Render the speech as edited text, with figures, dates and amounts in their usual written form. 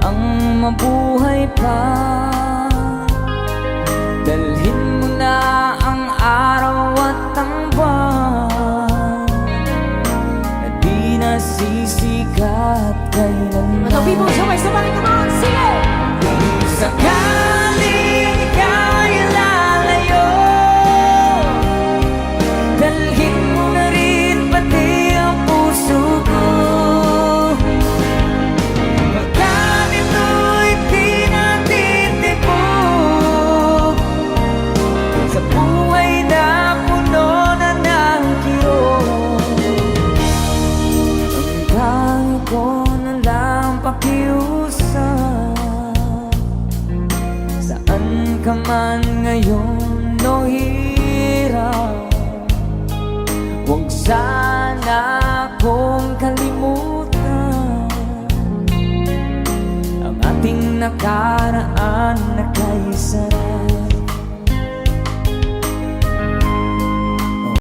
ang mabuhay pa. Dalhin mo na ang araw at ang buwan na di nasisikat kailanman. Mga people, sabay-sabay naman, sige! Sakaling ika'y lalayo, dalhin mo na rin pati ang puso ko. Pagkat ito'y di natin tibok sa buhay na puno na ng kirot. Ang tangi ko na lang pakiusap, saan ka man ngayon o hirap, huwag sana akong kalimutan ang ating nakaraan na kay sarap.